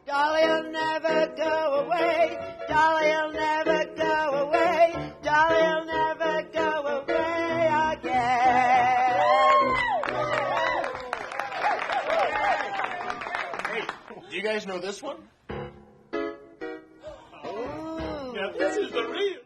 Dolly'll never go away. Dolly'll never go away. Dolly'll never go away again. Hey, do you guys know this one? Yeah, this is the real.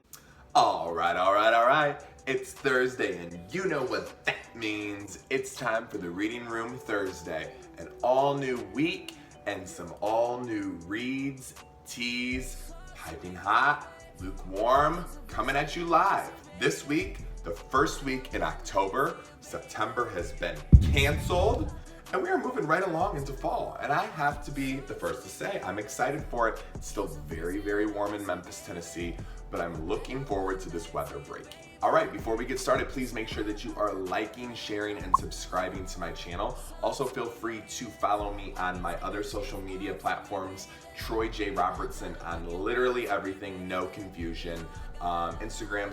All right. It's Thursday, and you know what that means. It's time for the Reading Room Thursday. An all-new week and some all-new reads, teas, piping hot, lukewarm, coming at you live. This week, the first week in October, September has been canceled, and we are moving right along into fall. And I have to be the first to say, I'm excited for it. It's still very, very warm in Memphis, Tennessee, but I'm looking forward to this weather breaking. All right, before we get started, please make sure that you are liking, sharing, and subscribing to my channel. Also, feel free to follow me on my other social media platforms, Troy J. Robertson on literally everything, no confusion, Instagram,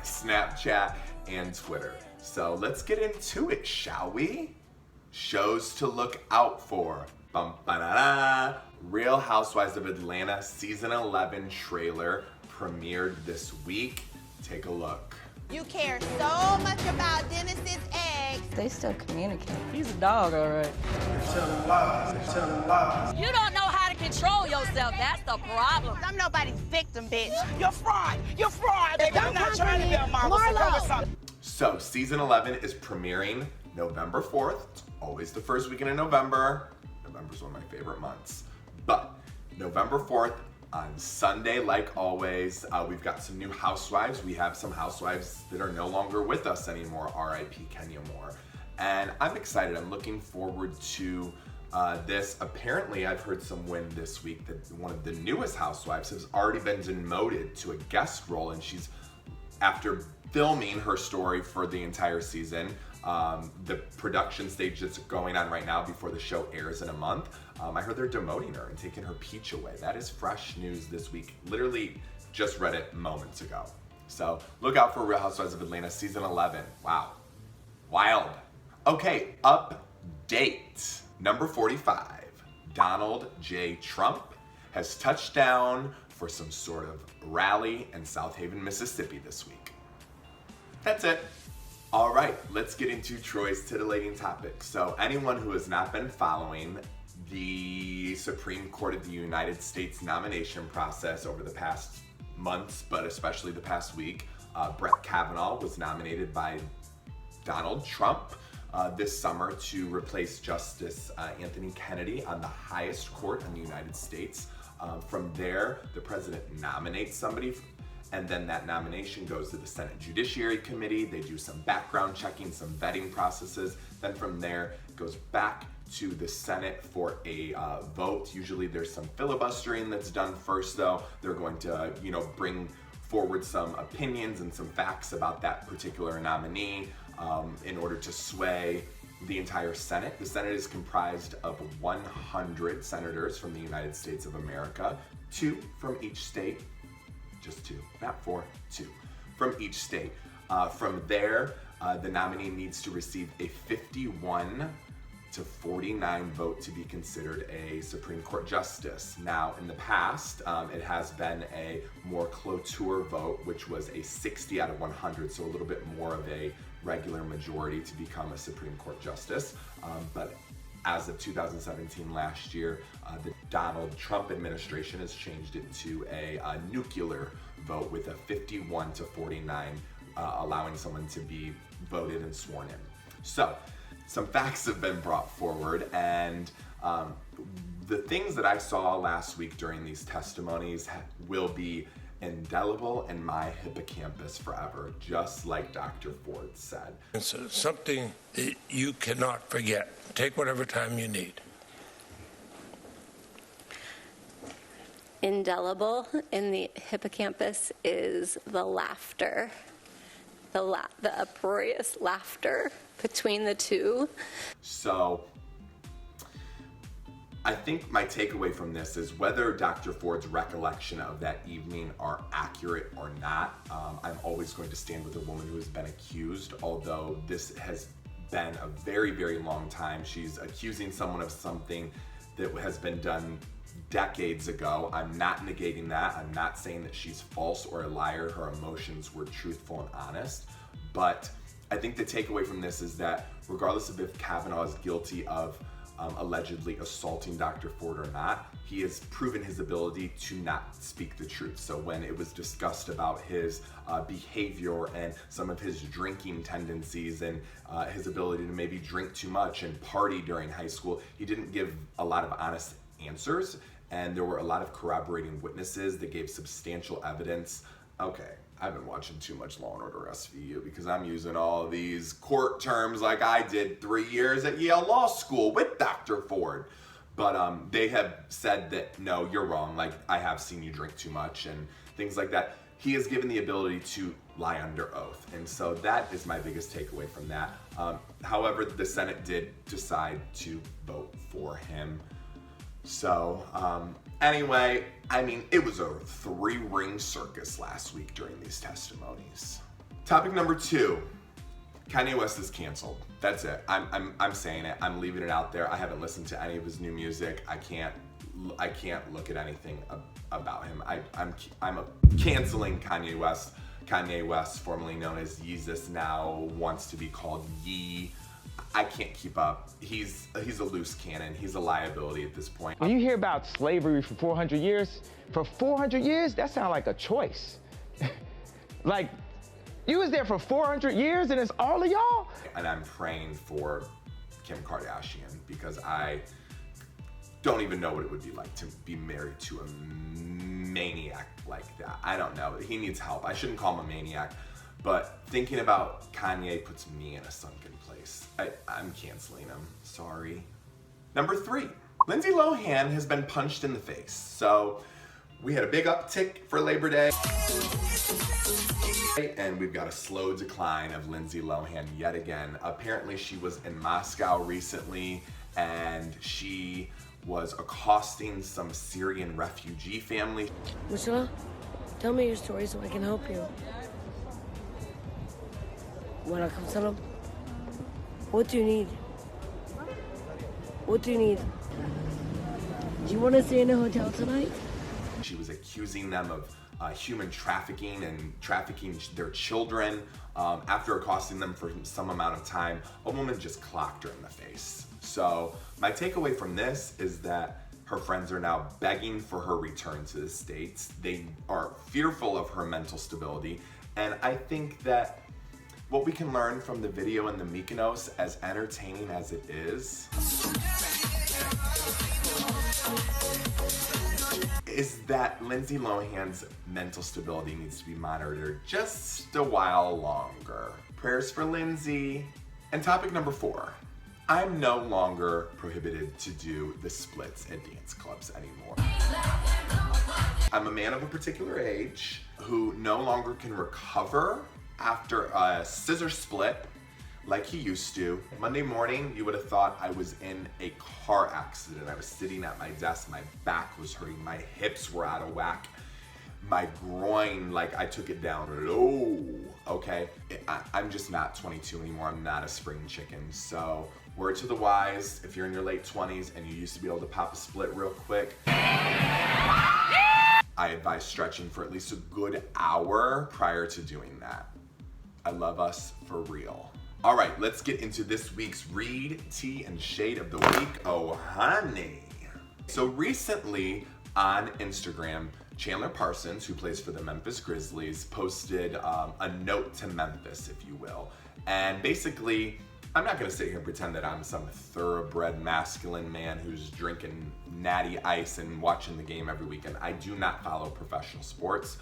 Snapchat, and Twitter. So let's get into it, shall we? Shows to look out for. Bum-ba-da-da. Real Housewives of Atlanta Season 11 trailer premiered this week. Take a look. You care so much about Dennis's eggs. They still communicate. He's a dog, all right. They're telling lies. You don't know how to control yourself. That's the problem. I'm nobody's victim, bitch. You're fraud. Baby, I'm not trying to be a mama. So, Season 11 is premiering November 4th. It's always the first weekend in November. November's one of my favorite months. But November 4th, on Sunday, like always, we've got some new housewives. We have some housewives that are no longer with us anymore, R.I.P. Kenya Moore. And I'm excited. I'm looking forward to this. Apparently, I've heard some wind this week that one of the newest housewives has already been demoted to a guest role, and she's, after filming her story for the entire season, the production stage that's going on right now before the show airs in a month, I heard they're demoting her and taking her peach away. That is fresh news this week. Literally just read it moments ago. So look out for Real Housewives of Atlanta Season 11. Wow. Wild. Okay, update. Number 45. Donald J. Trump has touched down for some sort of rally in South Haven, Mississippi this week. That's it. All right, let's get into Troy's titillating topics. So anyone who has not been following the Supreme Court of the United States nomination process over the past months, but especially the past week, Brett Kavanaugh was nominated by Donald Trump this summer to replace Justice Anthony Kennedy on the highest court in the United States. From there, the president nominates somebody, and then that nomination goes to the Senate Judiciary Committee. They do some background checking, some vetting processes. Then from there, it goes back to the Senate for a vote. Usually there's some filibustering that's done first, though. They're going to, bring forward some opinions and some facts about that particular nominee in order to sway the entire Senate. The Senate is comprised of 100 senators from the United States of America, 2 from each state. Just 2, not 4, 2 from each state. From there, the nominee needs to receive a 51 to 49 vote to be considered a Supreme Court justice. Now, in the past, it has been a more cloture vote, which was a 60 out of 100, so a little bit more of a regular majority to become a Supreme Court justice. But as of 2017, last year, the Donald Trump administration has changed it to a nuclear vote with a 51 to 49, allowing someone to be voted and sworn in. So, some facts have been brought forward, and the things that I saw last week during these testimonies will be indelible in my hippocampus forever, just like Dr. Ford said. It's something that you cannot forget. Take whatever time you need. Indelible in the hippocampus is the laughter, the uproarious laughter between the two. So I think my takeaway from this is whether Dr. Ford's recollection of that evening are accurate or not, I'm always going to stand with a woman who has been accused, although this has been a very, very long time. She's accusing someone of something that has been done decades ago. I'm not negating that. I'm not saying that she's false or a liar. Her emotions were truthful and honest. But I think the takeaway from this is that regardless of if Kavanaugh is guilty of allegedly assaulting Dr. Ford or not, he has proven his ability to not speak the truth. So when it was discussed about his behavior and some of his drinking tendencies and his ability to maybe drink too much and party during high school, he didn't give a lot of honest answers, and there were a lot of corroborating witnesses that gave substantial evidence. Okay, I've been watching too much Law & Order SVU because I'm using all of these court terms like I did 3 years at Yale Law School with Dr. Ford. But they have said that, no, you're wrong. Like, I have seen you drink too much and things like that. He is given the ability to lie under oath. And so that is my biggest takeaway from that. However, the Senate did decide to vote for him. So, anyway, I mean, it was a 3-ring circus last week during these testimonies. Topic number 2, Kanye West is canceled. That's it. I'm saying it. I'm leaving it out there. I haven't listened to any of his new music. I can't look at anything about him. I'm canceling Kanye West. Kanye West, formerly known as Yeezus, now wants to be called Yee. I can't keep up. He's a loose cannon. He's a liability at this point. When you hear about slavery for 400 years, that sounds like a choice. Like, you was there for 400 years and it's all of y'all? And I'm praying for Kim Kardashian because I don't even know what it would be like to be married to a maniac like that. I don't know. He needs help. I shouldn't call him a maniac, but thinking about Kanye puts me in a sunken place. I'm canceling him. Sorry. Number 3, Lindsay Lohan has been punched in the face. So we had a big uptick for Labor Day. And we've got a slow decline of Lindsay Lohan yet again. Apparently she was in Moscow recently and she was accosting some Syrian refugee family. Michelle, tell me your story so I can help you. Wanna come tell them? What do you need? What do you need? Do you want to stay in a hotel tonight? She was accusing them of human trafficking and trafficking their children. After accosting them for some amount of time, a woman just clocked her in the face. So my takeaway from this is that her friends are now begging for her return to the States. They are fearful of her mental stability. And I think that what we can learn from the video in the Mykonos, as entertaining as it is that Lindsay Lohan's mental stability needs to be monitored just a while longer. Prayers for Lindsay. And topic number 4, I'm no longer prohibited to do the splits at dance clubs anymore. I'm a man of a particular age who no longer can recover after a scissor split like he used to. Monday morning, you would have thought I was in a car accident. I was sitting at my desk, my back was hurting, my hips were out of whack, my groin, like I took it down low, okay? I'm just not 22 anymore, I'm not a spring chicken. So, word to the wise, if you're in your late 20s and you used to be able to pop a split real quick, I advise stretching for at least a good hour prior to doing that. I love us for real. All right, let's get into this week's Read, Tea, and Shade of the Week. Oh, honey. So recently on Instagram, Chandler Parsons, who plays for the Memphis Grizzlies, posted a note to Memphis, if you will. And basically, I'm not gonna sit here and pretend that I'm some thoroughbred masculine man who's drinking natty ice and watching the game every weekend. I do not follow professional sports.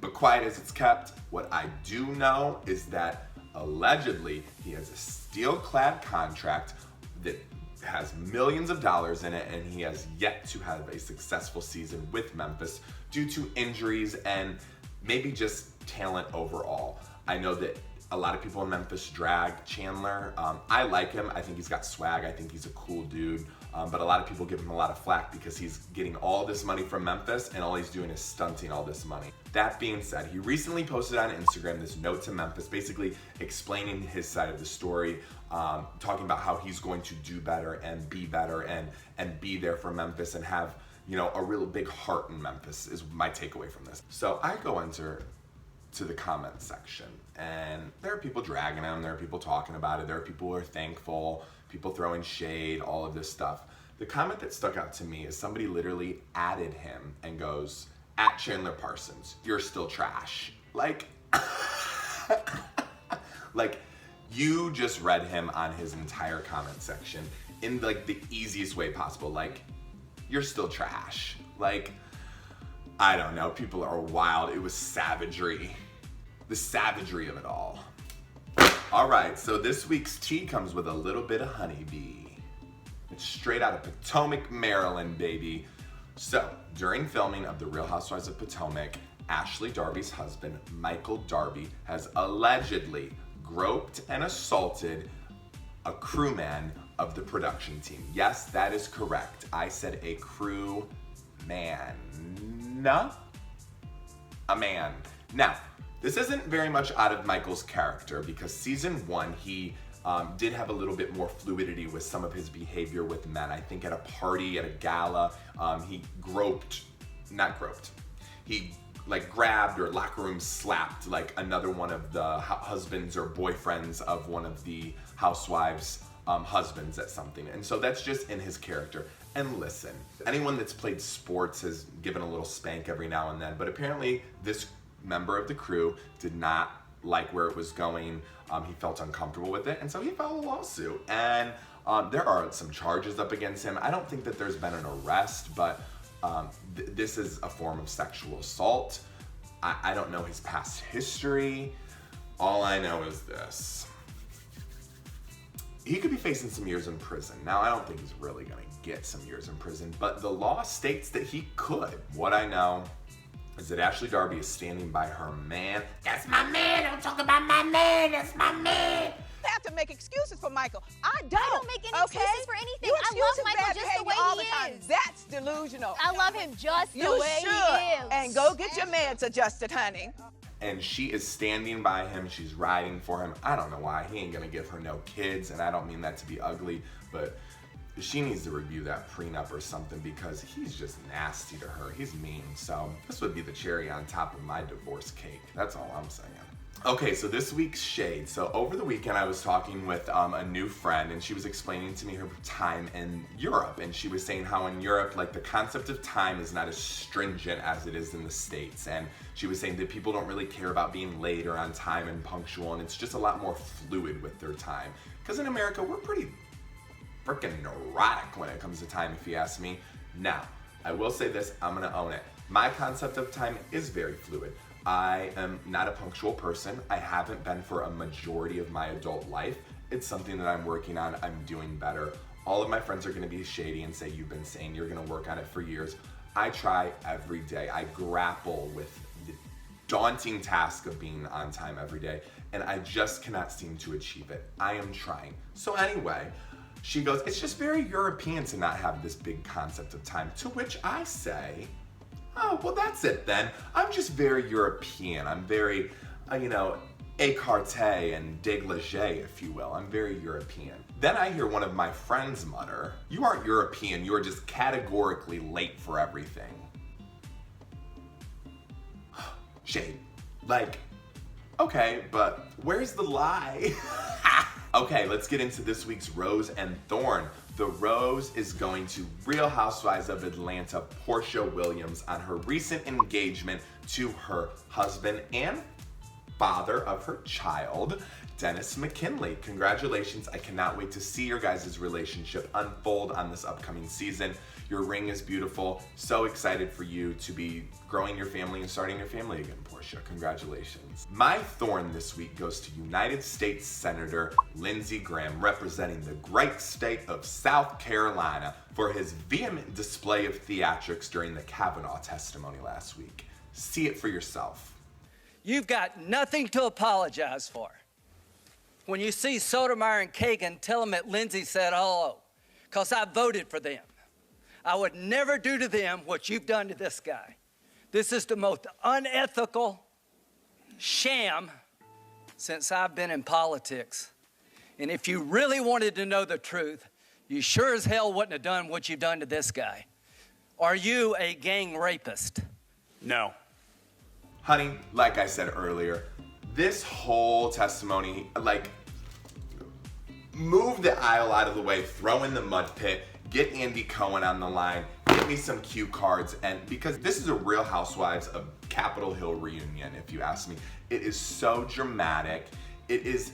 But quiet as it's kept, what I do know is that allegedly he has a steel-clad contract that has millions of dollars in it, and he has yet to have a successful season with Memphis due to injuries and maybe just talent overall. I know that a lot of people in Memphis drag Chandler. I like him. I think he's got swag. I think he's a cool dude. but a lot of people give him a lot of flack because he's getting all this money from Memphis and all he's doing is stunting all this money. That being said, he recently posted on Instagram this note to Memphis, basically explaining his side of the story, talking about how he's going to do better and be there for Memphis and have, you know, a real big heart in Memphis is my takeaway from this. So I go into the comment section and there are people dragging him, there are people talking about it, there are people who are thankful, people throwing shade, all of this stuff. The comment that stuck out to me is somebody literally added him and goes, "At Chandler Parsons, you're still trash." Like, like you just read him on his entire comment section in like the easiest way possible. Like, you're still trash. Like, I don't know, people are wild. It was savagery. The savagery of it all. All right, so this week's tea comes with a little bit of honeybee. It's straight out of Potomac, Maryland, baby. So, during filming of The Real Housewives of Potomac, Ashley Darby's husband, Michael Darby, has allegedly groped and assaulted a crewman of the production team. Yes, that is correct. I said a crew man. A man. Now, this isn't very much out of Michael's character because season 1, he did have a little bit more fluidity with some of his behavior with men. I think at a party, at a gala, he he like grabbed or locker room slapped like another one of the husbands or boyfriends of one of the housewives' husbands at something. And so that's just in his character. And listen, anyone that's played sports has given a little spank every now and then, but apparently this member of the crew did not like where it was going. He felt uncomfortable with it, and so he filed a lawsuit. And there are some charges up against him. I don't think that there's been an arrest, but this is a form of sexual assault. I don't know his past history. All I know is this. He could be facing some years in prison. Now, I don't think he's really gonna get some years in prison, but the law states that he could. What I know is that Ashley Darby is standing by her man. That's my man, don't talk about my man, that's my man. You have to make excuses for Michael. I don't make any excuses for anything. You I love Michael just the way he is. That's delusional. I love him just the way he is. And go get your meds adjusted, honey. And she is standing by him, she's riding for him. I don't know why, he ain't gonna give her no kids, and I don't mean that to be ugly, but she needs to review that prenup or something because he's just nasty to her. He's mean. So this would be the cherry on top of my divorce cake. That's all I'm saying. Okay, so this week's shade. So over the weekend, I was talking with a new friend, and she was explaining to me her time in Europe. And she was saying how in Europe, like the concept of time is not as stringent as it is in the States. And she was saying that people don't really care about being late or on time and punctual, and it's just a lot more fluid with their time. Because in America, we're pretty freaking neurotic when it comes to time, if you ask me. Now, I will say this, I'm gonna own it. My concept of time is very fluid. I am not a punctual person. I haven't been for a majority of my adult life. It's something that I'm working on. I'm doing better. All of my friends are gonna be shady and say, you've been saying you're gonna work on it for years. I try every day. I grapple with the daunting task of being on time every day, and I just cannot seem to achieve it. I am trying. So anyway, she goes, it's just very European to not have this big concept of time, to which I say, oh, well, that's it then. I'm just very European. I'm very, écarté and dégagé, if you will. I'm very European. Then I hear one of my friends mutter, you aren't European, you are just categorically late for everything. Shade. Like, okay, but where's the lie? Okay, let's get into this week's Rose and Thorn. The Rose is going to Real Housewives of Atlanta, Portia Williams, on her recent engagement to her husband and father of her child, Dennis McKinley. Congratulations. I cannot wait to see your guys' relationship unfold on this upcoming season. Your ring is beautiful. So excited for you to be growing your family and starting your family again, Portia. Congratulations. My thorn this week goes to United States Senator Lindsey Graham, representing the great state of South Carolina, for his vehement display of theatrics during the Kavanaugh testimony last week. See it for yourself. You've got nothing to apologize for. When you see Sotomayor and Kagan, tell them that Lindsay said hello, because I voted for them. I would never do to them what you've done to this guy. This is the most unethical sham since I've been in politics. And if you really wanted to know the truth, you sure as hell wouldn't have done what you've done to this guy. Are you a gang rapist? No. Honey, like I said earlier, this whole testimony, like, move the aisle out of the way, throw in the mud pit, get Andy Cohen on the line, give me some cue cards, and because this is a Real Housewives of Capitol Hill reunion, if you ask me. It is so dramatic. It's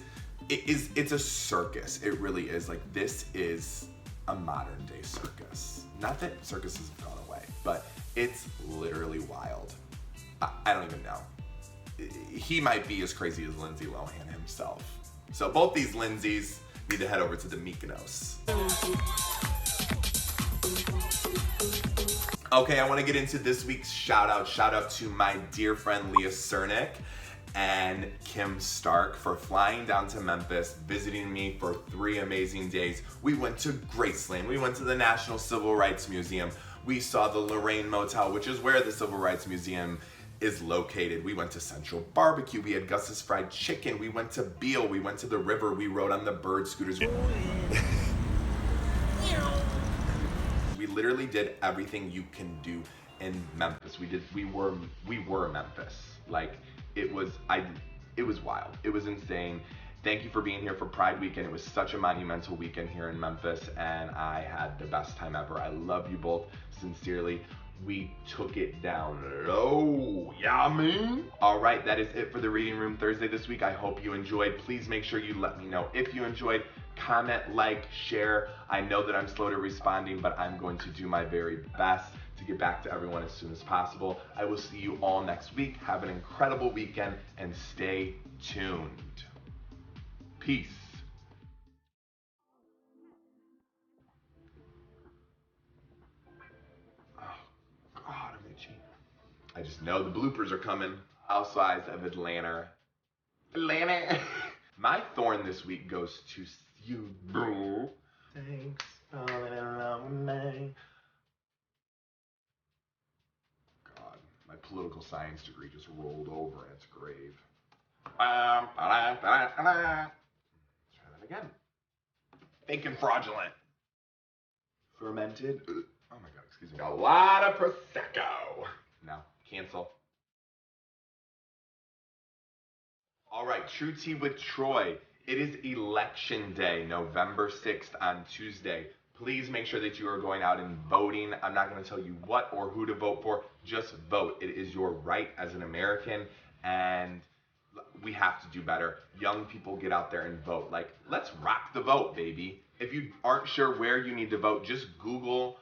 a circus. It really is. Like, this is a modern day circus. Not that circuses have gone away, but it's literally wild. I don't even know. He might be as crazy as Lindsay Lohan himself. So both these Lindsays need to head over to the Mykonos. Okay, I want to get into this week's shout out. Shout out to my dear friend Leah Cernick and Kim Stark for flying down to Memphis, visiting me for 3 amazing days. We went to Graceland. We went to the National Civil Rights Museum. We saw the Lorraine Motel, which is where the Civil Rights Museum is located. We went to Central Barbecue. We had Gus's Fried Chicken. We went to Beale. We went to the river. We rode on the bird scooters. We literally did everything you can do in Memphis. We were Memphis. Like, it was wild. It was insane. Thank you for being here for Pride Weekend. It was such a monumental weekend here in Memphis, and I had the best time ever. I love you both sincerely. We took it down low. Yeah, I mean. All right, that is it for the Reading Room Thursday this week. I hope you enjoyed. Please make sure you let me know if you enjoyed. Comment, like, share. I know that I'm slow to responding, but I'm going to do my very best to get back to everyone as soon as possible. I will see you all next week. Have an incredible weekend and stay tuned. Peace. God, I'm itchy. I just know the bloopers are coming. Housewives of Atlanta. My thorn this week goes to you, bro. Thanks for falling in love with me. God, my political science degree just rolled over in its grave. Let's try that again. Fake and fraudulent. Fermented. Oh my God, excuse me. A lot of Prosecco. No, cancel. All right, True Tea with Troy. It is Election Day, November 6th on Tuesday. Please make sure that you are going out and voting. I'm not going to tell you what or who to vote for. Just vote. It is your right as an American, and we have to do better. Young people, get out there and vote. Like, let's rock the vote, baby. If you aren't sure where you need to vote, just Google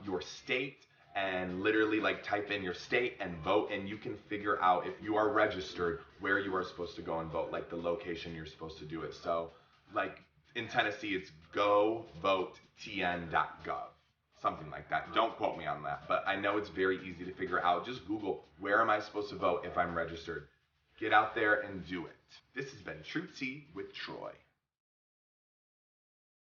your state and literally like type in your state and vote, and you can figure out if you are registered where you are supposed to go and vote, like the location you're supposed to do it. So like in Tennessee, it's govotetn.gov, something like that. Don't quote me on that, but I know it's very easy to figure out. Just Google, where am I supposed to vote if I'm registered? Get out there and do it. This has been True Tea with Troy.